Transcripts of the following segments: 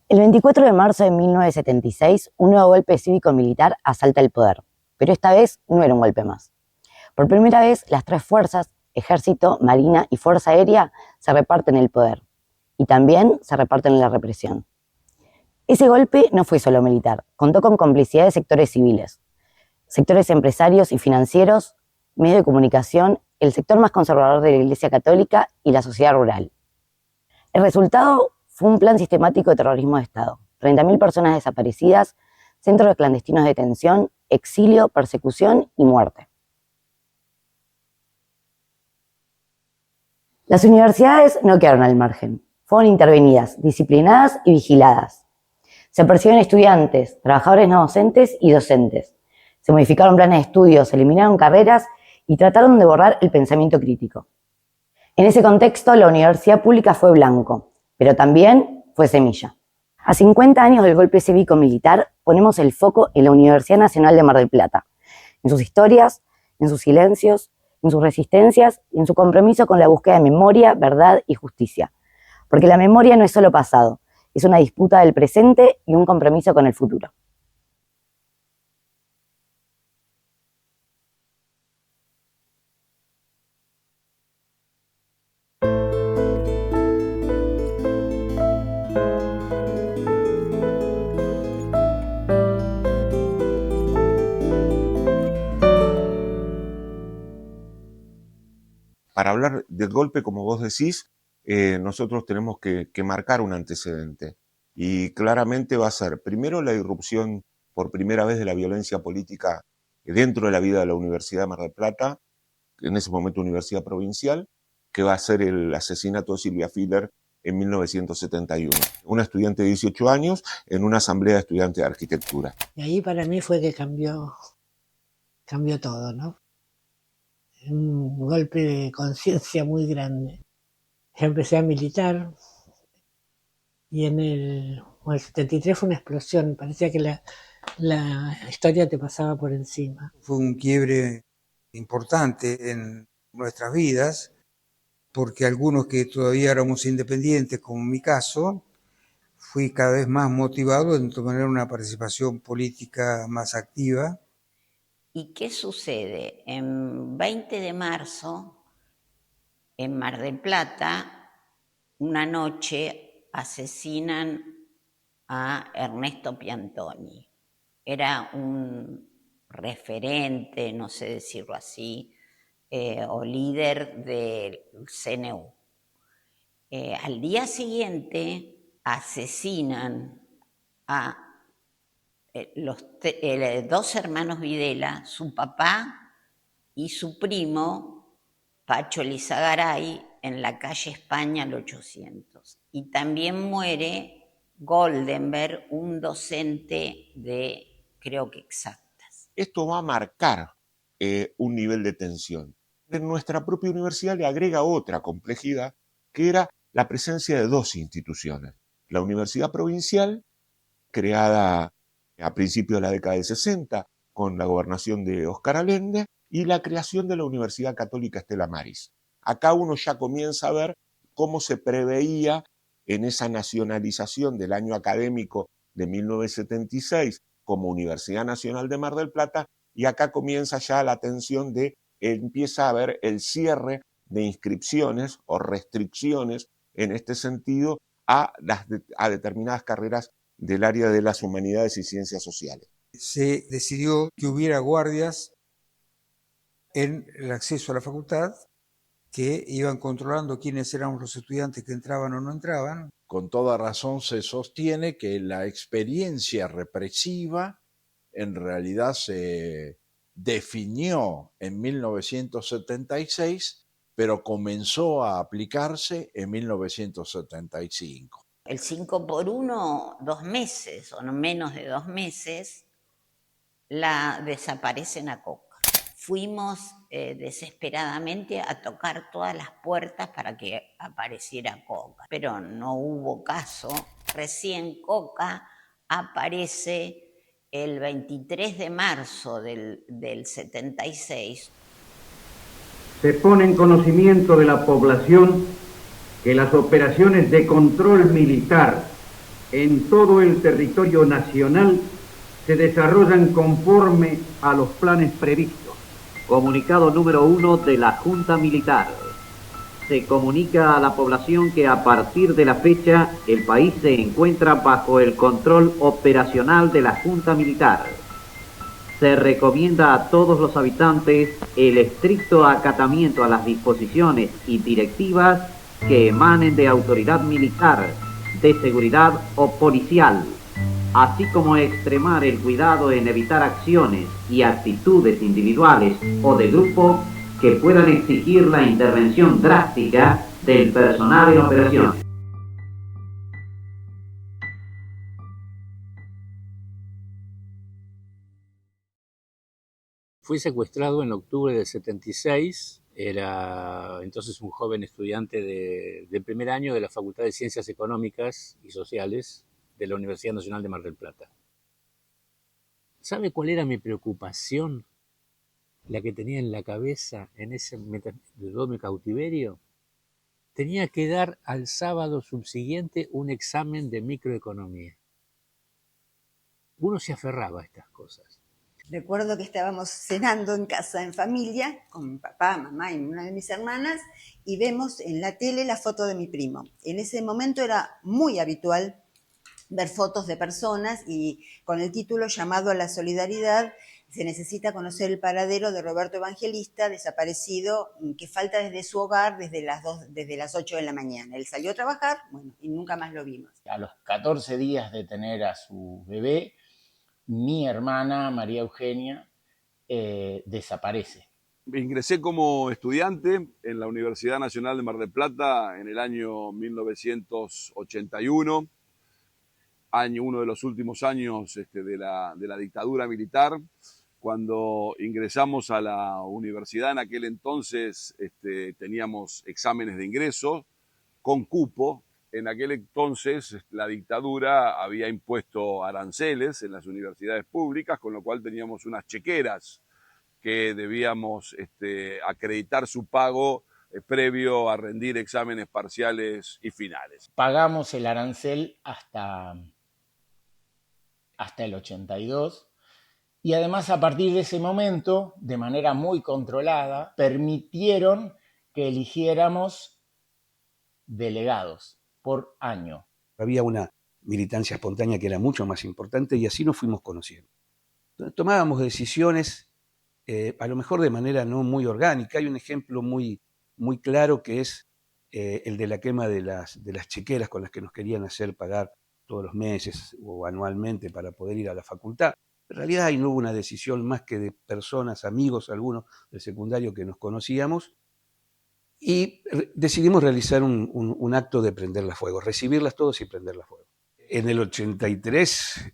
El 24 de marzo de 1976, un nuevo golpe cívico-militar asalta el poder, pero esta vez no era un golpe más. Por primera vez, las tres fuerzas, Ejército, Marina y Fuerza Aérea, se reparten el poder, y también se reparten la represión. Ese golpe no fue solo militar, contó con complicidad de sectores civiles, sectores empresarios y financieros, medios de comunicación, el sector más conservador de la Iglesia Católica y la sociedad rural. El resultado fue un plan sistemático de terrorismo de Estado, 30.000 personas desaparecidas, centros clandestinos de detención, exilio, persecución y muerte. Las universidades no quedaron al margen, fueron intervenidas, disciplinadas y vigiladas. Se persiguieron estudiantes, trabajadores no docentes y docentes. Se modificaron planes de estudio, se eliminaron carreras y trataron de borrar el pensamiento crítico. En ese contexto, la universidad pública fue blanco, pero también fue semilla. A 50 años del golpe cívico-militar, ponemos el foco en la Universidad Nacional de Mar del Plata, en sus historias, en sus silencios, en sus resistencias y en su compromiso con la búsqueda de memoria, verdad y justicia. Porque la memoria no es solo pasado, es una disputa del presente y un compromiso con el futuro. Para hablar del golpe, como vos decís, nosotros tenemos que marcar un antecedente. Y claramente va a ser, primero, la irrupción por primera vez de la violencia política dentro de la vida de la Universidad de Mar del Plata, en ese momento Universidad Provincial, que va a ser el asesinato de Silvia Filler en 1971. Una estudiante de 18 años en una asamblea de estudiantes de arquitectura. Y ahí para mí fue que cambió todo, ¿no? Un golpe de conciencia muy grande. Yo empecé a militar y en el 73 fue una explosión, parecía que la historia te pasaba por encima. Fue un quiebre importante en nuestras vidas, porque algunos que todavía éramos independientes, como en mi caso, fui cada vez más motivado en tener una participación política más activa. ¿Y qué sucede? En 20 de marzo, en Mar del Plata, una noche asesinan a Ernesto Piantoni. Era un referente, no sé decirlo así, o líder del CNU. Al día siguiente asesinan a los dos hermanos Videla, su papá y su primo, Pacho Lizagaray, en la calle España al 800. Y también muere Goldenberg, un docente de, creo que exactas. Esto va a marcar un nivel de tensión. En nuestra propia universidad le agrega otra complejidad, que era la presencia de dos instituciones. La Universidad Provincial, creada a principios de la década del 60, con la gobernación de Óscar Allende, y la creación de la Universidad Católica Estela Maris. Acá uno ya comienza a ver cómo se preveía en esa nacionalización del año académico de 1976 como Universidad Nacional de Mar del Plata, y acá comienza ya la tensión de, empieza a haber el cierre de inscripciones o restricciones en este sentido a determinadas carreras del área de las humanidades y ciencias sociales. Se decidió que hubiera guardias en el acceso a la facultad que iban controlando quiénes éramos los estudiantes que entraban o no entraban. Con toda razón se sostiene que la experiencia represiva en realidad se definió en 1976, pero comenzó a aplicarse en 1975. El 5x1, 2 meses o no menos de 2 meses, la desaparecen a Coca. Fuimos desesperadamente a tocar todas las puertas para que apareciera Coca, pero no hubo caso. Recién Coca aparece el 23 de marzo del 76. Se pone en conocimiento de la población que las operaciones de control militar en todo el territorio nacional se desarrollan conforme a los planes previstos. Comunicado número 1 de la Junta Militar. Se comunica a la población que a partir de la fecha el país se encuentra bajo el control operacional de la Junta Militar. Se recomienda a todos los habitantes el estricto acatamiento a las disposiciones y directivas que emanen de autoridad militar, de seguridad o policial, así como extremar el cuidado en evitar acciones y actitudes individuales o de grupo que puedan exigir la intervención drástica del personal en operación. Fui secuestrado en octubre del 76, era entonces un joven estudiante de primer año de la Facultad de Ciencias Económicas y Sociales de la Universidad Nacional de Mar del Plata. ¿Sabe cuál era mi preocupación? La que tenía en la cabeza de todo mi cautiverio. Tenía que dar al sábado subsiguiente un examen de microeconomía. Uno se aferraba a estas cosas. Recuerdo que estábamos cenando en casa, en familia, con mi papá, mamá y una de mis hermanas, y vemos en la tele la foto de mi primo. En ese momento era muy habitual ver fotos de personas y con el título Llamado a la Solidaridad, se necesita conocer el paradero de Roberto Evangelista, desaparecido, que falta desde su hogar desde las 8 de la mañana. Él salió a trabajar, bueno, y nunca más lo vimos. A los 14 días de tener a su bebé, mi hermana María Eugenia desaparece. Ingresé como estudiante en la Universidad Nacional de Mar del Plata en el año 1981, uno de los últimos años de la dictadura militar. Cuando ingresamos a la universidad en aquel entonces teníamos exámenes de ingreso con cupo. En aquel entonces la dictadura había impuesto aranceles en las universidades públicas, con lo cual teníamos unas chequeras que debíamos acreditar su pago previo a rendir exámenes parciales y finales. Pagamos el arancel hasta el 82 y además a partir de ese momento, de manera muy controlada, permitieron que eligiéramos delegados por año. Había una militancia espontánea que era mucho más importante y así nos fuimos conociendo. Tomábamos decisiones a lo mejor de manera no muy orgánica. Hay un ejemplo muy claro que es el de la quema de las chequeras con las que nos querían hacer pagar todos los meses o anualmente para poder ir a la facultad. En realidad ahí no hubo una decisión más que de personas, amigos, algunos del secundario que nos conocíamos, y decidimos realizar un acto de prenderlas fuego, recibirlas todos y prenderlas fuego. En el 83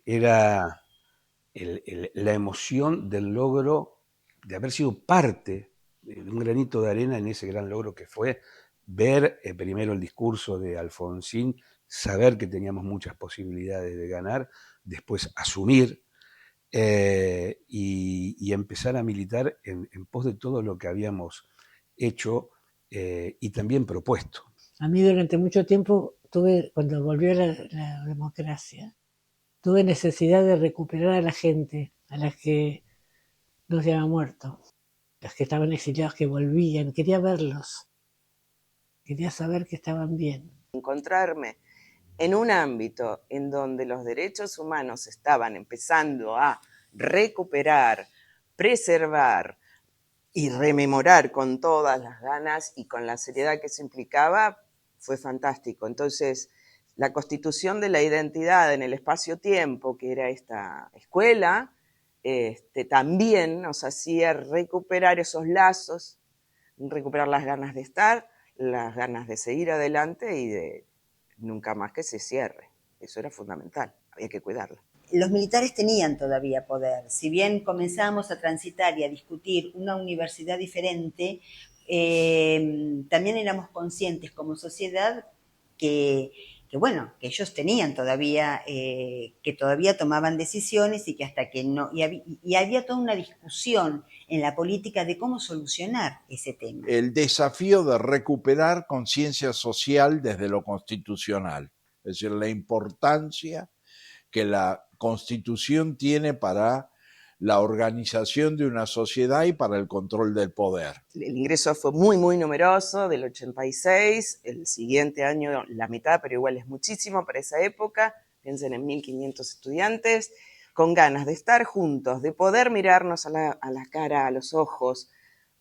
era la emoción del logro de haber sido parte de un granito de arena en ese gran logro que fue ver primero el discurso de Alfonsín, saber que teníamos muchas posibilidades de ganar, después asumir y empezar a militar en pos de todo lo que habíamos hecho y también propuesto. A mí durante mucho tiempo cuando volvió la democracia, tuve necesidad de recuperar a la gente, a las que no se habían muerto, los que estaban exiliados, que volvían, quería verlos, quería saber que estaban bien. Encontrarme en un ámbito en donde los derechos humanos estaban empezando a recuperar, preservar y rememorar con todas las ganas y con la seriedad que eso implicaba, fue fantástico. Entonces, la constitución de la identidad en el espacio-tiempo, que era esta escuela, también nos hacía recuperar esos lazos, recuperar las ganas de estar, las ganas de seguir adelante y de nunca más que se cierre. Eso era fundamental, había que cuidarlo. Los militares tenían todavía poder. Si bien comenzábamos a transitar y a discutir una universidad diferente, también éramos conscientes como sociedad que ellos tenían todavía, que todavía tomaban decisiones y que hasta que no, y había toda una discusión en la política de cómo solucionar ese tema. El desafío de recuperar conciencia social desde lo constitucional. Es Es decir, la importancia que la Constitución tiene para la organización de una sociedad y para el control del poder. El ingreso fue muy, muy numeroso, del 86, el siguiente año la mitad, pero igual es muchísimo para esa época, piensen en 1500 estudiantes, con ganas de estar juntos, de poder mirarnos a la cara, a los ojos,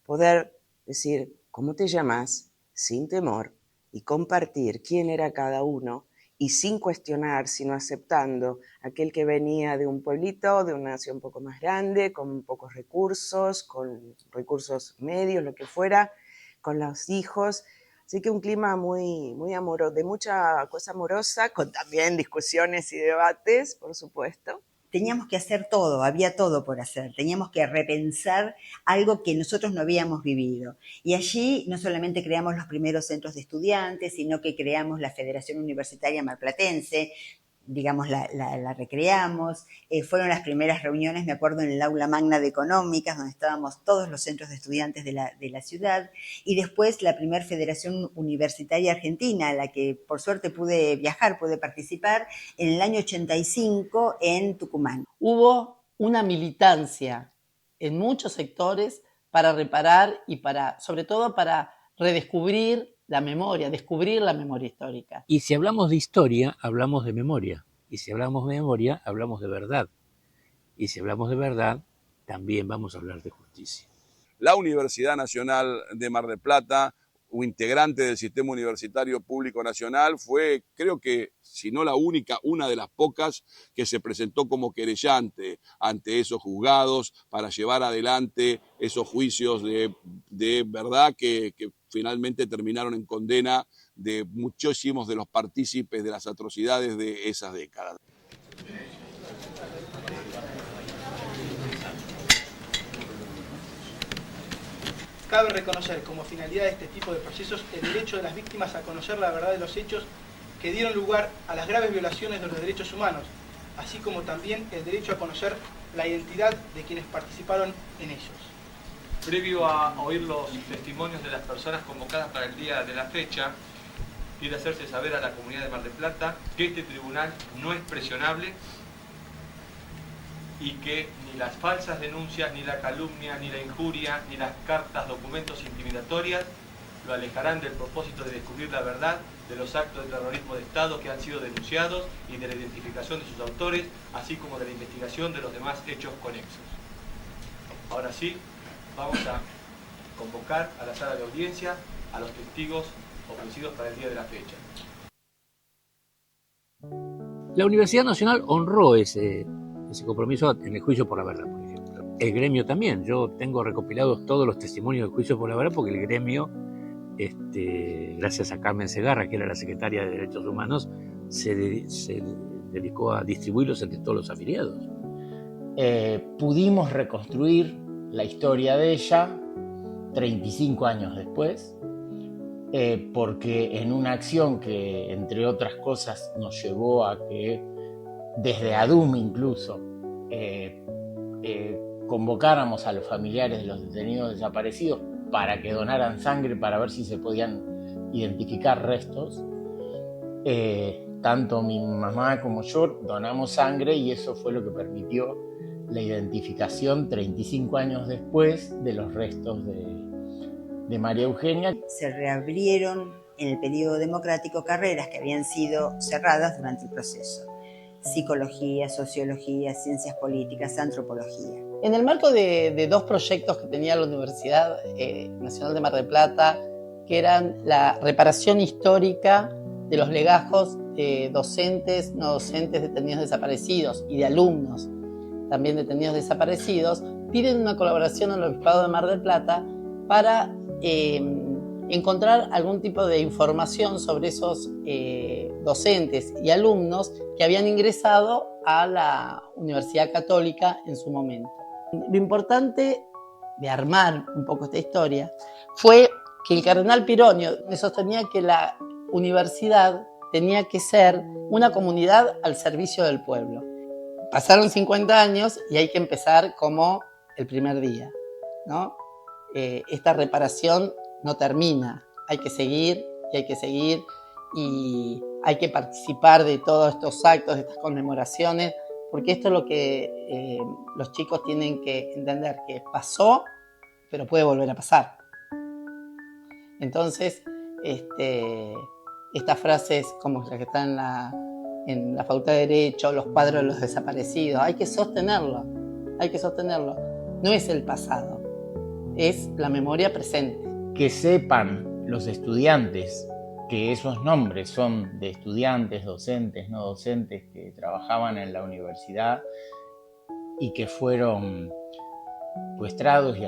poder decir, ¿cómo te llamas? Sin temor, y compartir quién era cada uno, y sin cuestionar, sino aceptando aquel que venía de un pueblito, de una nación un poco más grande, con pocos recursos, con recursos medios, lo que fuera, con los hijos. Así que un clima muy, muy amoroso, de mucha cosa amorosa, con también discusiones y debates, por supuesto. Teníamos que hacer todo, había todo por hacer, teníamos que repensar algo que nosotros no habíamos vivido. Y allí no solamente creamos los primeros centros de estudiantes, sino que creamos la Federación Universitaria Marplatense, digamos, la recreamos. Fueron las primeras reuniones, me acuerdo, en el aula magna de económicas, donde estábamos todos los centros de estudiantes de la ciudad, y después la primera Federación Universitaria Argentina, a la que por suerte pude viajar, pude participar, en el año 85 en Tucumán. Hubo una militancia en muchos sectores para reparar y para, sobre todo, para redescubrir la memoria, descubrir la memoria histórica. Y si hablamos de historia, hablamos de memoria. Y si hablamos de memoria, hablamos de verdad. Y si hablamos de verdad, también vamos a hablar de justicia. La Universidad Nacional de Mar del Plata, un integrante del Sistema Universitario Público Nacional, fue, creo que, si no la única, una de las pocas que se presentó como querellante ante esos juzgados para llevar adelante esos juicios de verdad que finalmente terminaron en condena de muchísimos de los partícipes de las atrocidades de esas décadas. Cabe reconocer como finalidad de este tipo de procesos el derecho de las víctimas a conocer la verdad de los hechos que dieron lugar a las graves violaciones de los derechos humanos, así como también el derecho a conocer la identidad de quienes participaron en ellos. Previo a oír los testimonios de las personas convocadas para el día de la fecha, quiere hacerse saber a la comunidad de Mar del Plata que este tribunal no es presionable y que ni las falsas denuncias, ni la calumnia, ni la injuria, ni las cartas, documentos intimidatorias lo alejarán del propósito de descubrir la verdad de los actos de terrorismo de Estado que han sido denunciados y de la identificación de sus autores, así como de la investigación de los demás hechos conexos. Ahora sí, vamos a convocar a la sala de audiencia a los testigos ofrecidos para el día de la fecha. La Universidad Nacional honró ese compromiso en el juicio por la verdad, por ejemplo. El gremio también. Yo tengo recopilados todos los testimonios del juicio por la verdad porque el gremio, gracias a Carmen Segarra, que era la secretaria de Derechos Humanos, se dedicó a distribuirlos entre todos los afiliados. Pudimos reconstruir la historia de ella 35 años después, porque en una acción que, entre otras cosas, nos llevó a que desde ADUM incluso convocáramos a los familiares de los detenidos desaparecidos para que donaran sangre para ver si se podían identificar restos. Tanto mi mamá como yo donamos sangre y eso fue lo que permitió la identificación 35 años después de los restos de María Eugenia. Se reabrieron en el periodo democrático carreras que habían sido cerradas durante el proceso. Psicología, sociología, ciencias políticas, antropología. En el marco de dos proyectos que tenía la Universidad Nacional de Mar del Plata, que eran la reparación histórica de los legajos de docentes, no docentes detenidos desaparecidos y de alumnos también detenidos desaparecidos, piden una colaboración al Obispado de Mar del Plata para encontrar algún tipo de información sobre esos docentes y alumnos que habían ingresado a la Universidad Católica en su momento. Lo importante de armar un poco esta historia fue que el cardenal Pironio sostenía que la universidad tenía que ser una comunidad al servicio del pueblo. Pasaron 50 años y hay que empezar como el primer día, ¿no? Esta reparación no termina, hay que seguir y hay que seguir y hay que participar de todos estos actos, de estas conmemoraciones, porque esto es lo que los chicos tienen que entender, que pasó, pero puede volver a pasar. Entonces, estas frases como las que están en la Facultad de Derecho, los cuadros de los desaparecidos, hay que sostenerlo. No es el pasado, es la memoria presente. Que sepan los estudiantes que esos nombres son de estudiantes, docentes, no docentes que trabajaban en la universidad y que fueron secuestrados y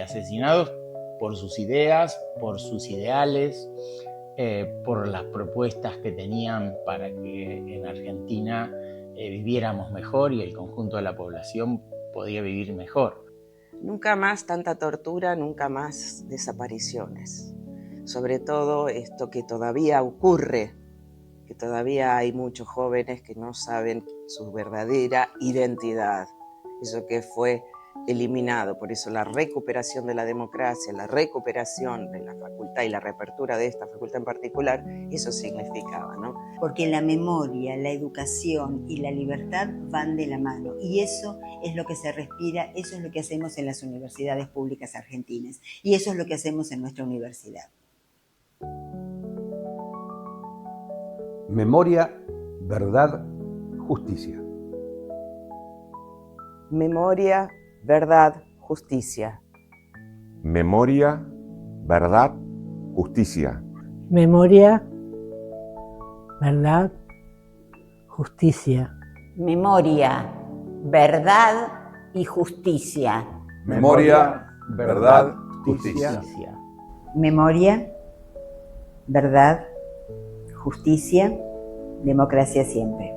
asesinados por sus ideas, por sus ideales, por las propuestas que tenían para que en Argentina viviéramos mejor y el conjunto de la población podía vivir mejor. Nunca más tanta tortura, nunca más desapariciones. Sobre todo esto que todavía ocurre, que todavía hay muchos jóvenes que no saben su verdadera identidad, eso que fue eliminado. Por eso la recuperación de la democracia, la recuperación de la facultad y la reapertura de esta facultad en particular, eso significaba, ¿no? Porque la memoria, la educación y la libertad van de la mano, y eso es lo que se respira, eso es lo que hacemos en las universidades públicas argentinas, y eso es lo que hacemos en nuestra universidad. Memoria, verdad, justicia. Memoria, verdad, justicia. Memoria, verdad, justicia. Memoria, verdad, justicia. Memoria, verdad y justicia. Memoria, verdad, justicia. Memoria, verdad, justicia, democracia siempre.